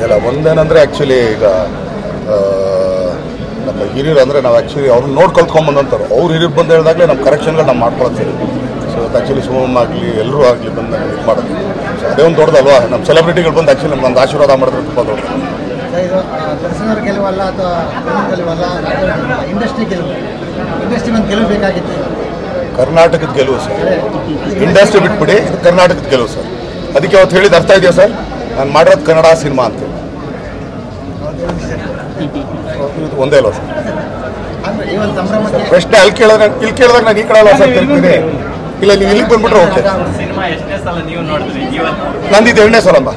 ಇಲ್ಲ ಒಂದೇನಂದರೆ ಆ್ಯಕ್ಚುಲಿ ಈಗ ನಮ್ಮ ಹಿರಿಯರು ಅಂದರೆ ನಾವು ಆ್ಯಕ್ಚುಲಿ ಅವ್ರನ್ನ ನೋಡ್ಕೊಳ್ಕೊಂಬಂದಂಥವ್ರು ಅವ್ರು ಹಿರಿಯರು ಬಂದು ಹೇಳಿದಾಗಲೇ ನಮ್ಮ ಕರೆಕ್ಷನ್ಗಳು ನಾವು ಮಾಡ್ಕೊಳ್ಳೋದು ಸರಿ. ಸೊ ಅದು ಆ್ಯಕ್ಚುಲಿ ಸುಮಮ್ಮ ಆಗಲಿ ಎಲ್ಲರೂ ಆಗಲಿ ಬಂದು ಇದು ಮಾಡೋದು. ಸೊ ಅದೇ ಒಂದು ದೊಡ್ಡದಲ್ವಾ, ನಮ್ಮ ಸೆಲೆಬ್ರಿಟಿಗಳು ಬಂದು ಆ್ಯಕ್ಚುಲಿ ನಮ್ಗೆ ಒಂದು ಆಶೀರ್ವಾದ ಮಾಡಿದ್ರೆ ತುಂಬ ದೊಡ್ಡದು. ಇದು ದರ್ಶನವ್ರ ಗೆಲುವಲ್ಲ ಅಥವಾ ಗೆಲುವಲ್ಲ, ಇಂಡಸ್ಟ್ರಿ ಗೆಲುವು, ಇಂಡಸ್ಟ್ರಿ ಒಂದು ಗೆಲುವು ಬೇಕಾಗಿತ್ತು. ಕರ್ನಾಟಕದ ಗೆಲುವು ಸರ್, ಇಂಡಸ್ಟ್ರಿ ಬಿಟ್ಬಿಡಿ, ಇದು ಕರ್ನಾಟಕದ ಗೆಲುವು ಸರ್. ಅದಕ್ಕೆ ಅವತ್ತು ಹೇಳಿದ್ದು ಅರ್ಥ ಇದೆಯಾ ಸರ್, ನಾನು ಮಾಡಿರೋದು ಕನ್ನಡ ಸಿನಿಮಾ ಅಂತ. ಇದು ಒಂದೇ ಅಲ್ವಾ ಸರ್ ಪ್ರಶ್ನೆ? ಅಲ್ಲಿ ಕೇಳಿದಾಗ ನಾನು ಈ ಕಡೆ ಅಲ್ವಾ ಸರ್ ಕೇಳ್ತೀನಿ. ಇಲ್ಲ ನೀವು ಇಲ್ಲಿಗೆ ಬಂದ್ಬಿಟ್ರೆ ಓಕೆ. ನಂದು ಇದು 2ನೇ ಸಲ ಅಮ್ಮ,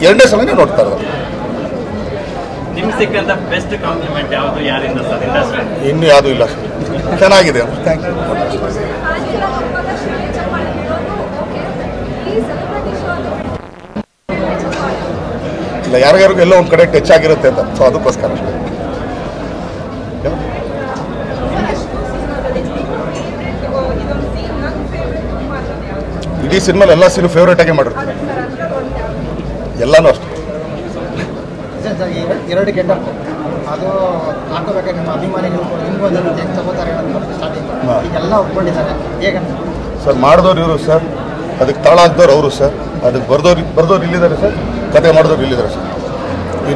2ನೇ ಸಲನೇ ನೋಡ್ತಾ ಇರೋದು. ಇನ್ನೂ ಯಾವುದೂ ಇಲ್ಲ ಸರ್, ಚೆನ್ನಾಗಿದೆ. Thank you. ಇಲ್ಲ ಯಾರಿಗಾರಿಗೂ ಎಲ್ಲೋ ಒಂದು ಕಡೆ ಟಚ್ ಆಗಿರುತ್ತೆ ಅಂತ, ಸೊ ಅದಕ್ಕೋಸ್ಕರ ಅಷ್ಟೇ. ಇಡೀ ಸಿನಿಮಾ ಎಲ್ಲ ಸೀನು ಫೇವ್ರೇಟ್ ಆಗಿ ಮಾಡಿರ್ತೀನಿ, ಎಲ್ಲನೂ ಅಷ್ಟೇ. 2 ಗೆಟಪ್ ಅದು ಹಾಕೋಬೇಕಾದ್ರೆ ನಮ್ಮ ಅಭಿಮಾನಿಗಳು ನಿಮಗೂ ಅದನ್ನು ಹೆಂಗೆ ತಗೋತಾರೆ ಸ್ಟಾರ್ಟಿಂಗ್ ಎಲ್ಲ ಒಪ್ಕೊಂಡಿದ್ದಾರೆ ಹೇಗಂತ ಸರ್. ಮಾಡಿದವ್ರು ಇವರು ಸರ್, ಅದಕ್ಕೆ ತಾಳ ಹಾಕ್ದವ್ರು ಅವರು ಸರ್, ಅದಕ್ಕೆ ಬರ್ದವ್ರು ಇಲ್ಲಿದ್ದಾರೆ ಸರ್, ಕತೆ ಮಾಡಿದವ್ರು ಇಲ್ಲಿದ್ದಾರೆ ಸರ್.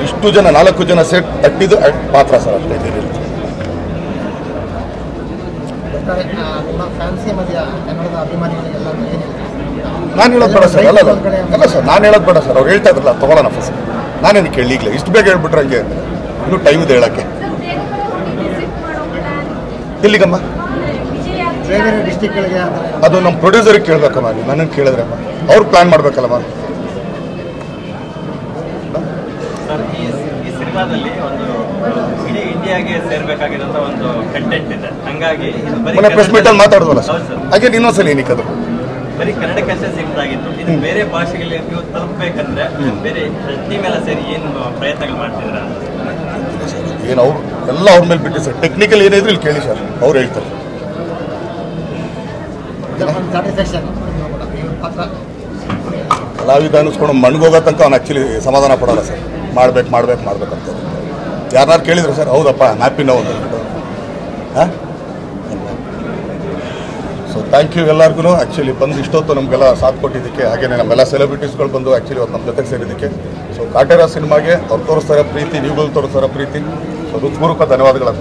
ಇಷ್ಟು ಜನ 4 ಜನ ಸೆಟ್ ತಟ್ಟಿದ್ದು ಪಾತ್ರ ಸರ್ ಅಷ್ಟೇ. ಫ್ಯಾನ್ಸಿ ಮಧ್ಯ ಕನ್ನಡದ ಅಭಿಮಾನಿಗಳಿಗೆಲ್ಲ ನಾನು ಹೇಳೋದು ಬೇಡ ಸರ್, ಅಲ್ಲ ಸರ್, ನಾನು ಹೇಳೋದು ಬೇಡ ಸರ್. ಅವ್ರು ಹೇಳ್ತಾ ಇದ್ರಲ್ಲ ತೊಗೊಳ್ಳೋಣ ಫಸ್ಟ್, ನಾನೇನು ಕೇಳಲಿಲ್ಲ. ಇಷ್ಟು ಬೇಗ ಹೇಳ್ಬಿಟ್ರೆ ಹಂಗೆ ಅಂದರೆ ಇನ್ನೂ ಟೈಮ್ ಇದೆ ಹೇಳೋಕ್ಕೆ. ಎಲ್ಲಿಗಮ್ಮ? ಬೇರೆ ಡಿಸ್ಟಿಕ್ಗಳಿಗೆ ಅದು ನಮ್ಮ ಪ್ರೊಡ್ಯೂಸರಿಗೆ ಕೇಳಬೇಕಮ್ಮ, ನೀವು ನನಗೆ ಕೇಳಿದ್ರೆ ಅವ್ರು ಪ್ಲ್ಯಾನ್ ಮಾಡಬೇಕಲ್ಲಮ್ಮ. ಸರ್ ಈ ಸಿನಿಮಾದಲ್ಲಿ ಒಂದು ಇಡೀ ಇಂಡಿಯಾಗೆ ಸೇರ್ಬೇಕಾಗಿರೋಂಥ ಒಂದು ಕಂಟೆಂಟ್ ಇದೆ, ಹಂಗಾಗಿ ಮೊನ್ನೆ ಪ್ರೆಸ್ ಮೀಟಲ್ಲಿ ಮಾತಾಡಿದ್ವಲ್ಲ ಸರ್, ಹಾಗೆ ಇನ್ನೊಂದ್ಸಲ ಏನಕ್ಕೆ ಅದು ಬರೀ ಕನ್ನಡಕ್ಕಷ್ಟೇ ಸೀಮಿತ ಆಗಿತ್ತು. ಇದು ಬೇರೆ ಭಾಷೆಗಳಿಗೆ ನೀವು ತಲುಪಬೇಕಂದ್ರೆ ಬೇರೆ ಟೀಮ್ ಎಲ್ಲ ಸೇರಿ ಏನು ಪ್ರಯತ್ನಗಳು ಮಾಡ್ತಿದ್ರ? ಏನು ಅವ್ರು ಎಲ್ಲ ಅವ್ರ ಮೇಲೆ ಬಿಟ್ಟು ಸರ್, ಟೆಕ್ನಿಕಲ್ ಏನಿದ್ರು ಇಲ್ಲಿ ಕೇಳಿ ಸರ್, ಅವ್ರು ಹೇಳ್ತಾರೆ. ಕಲಾವಿದ ಅನ್ನಿಸ್ಕೊಂಡು ಮಣ್ಗೋಗೋ ತನಕ ಅವ್ನು ಆ್ಯಕ್ಚುಲಿ ಸಮಾಧಾನ ಪಡೋಲ್ಲ ಸರ್. ಮಾಡ್ಬೇಕಂತ ಯಾರನ್ನಾರು ಕೇಳಿದ್ರು ಸರ್, ಹೌದಪ್ಪ ಹ್ಯಾಪಿ ನಾವು ಅಂದ್ಬಿಟ್ಟು. ಹಾಂ, ಸೊ ಥ್ಯಾಂಕ್ ಯು ಎಲ್ಲರಿಗೂ. ಆ್ಯಕ್ಚುಲಿ ಬಂದು ಇಷ್ಟೊತ್ತು ನಮಗೆಲ್ಲ ಸಾಥ್ ಕೊಟ್ಟಿದ್ದಕ್ಕೆ, ಹಾಗೆಯೇ ನಮ್ಮೆಲ್ಲ ಸೆಲೆಬ್ರಿಟೀಸ್ಗಳು ಬಂದು ಆ್ಯಕ್ಚುಲಿ ಅವತ್ತು ನಮ್ಮ ಜೊತೆಗೆ ಸೇರಿದ್ದಕ್ಕೆ. ಸೊ ಕಾಟೇರ ಸಿನಿಮಾಗೆ ಅವ್ರು ತೋರಿಸ್ತಾರ ಪ್ರೀತಿ, ನೀವುಗಳು ತೋರಿಸ್ತಾರ ಪ್ರೀತಿ. ಸೊ ಹೃತ್ಪೂರ್ವಕ ಧನ್ಯವಾದಗಳು.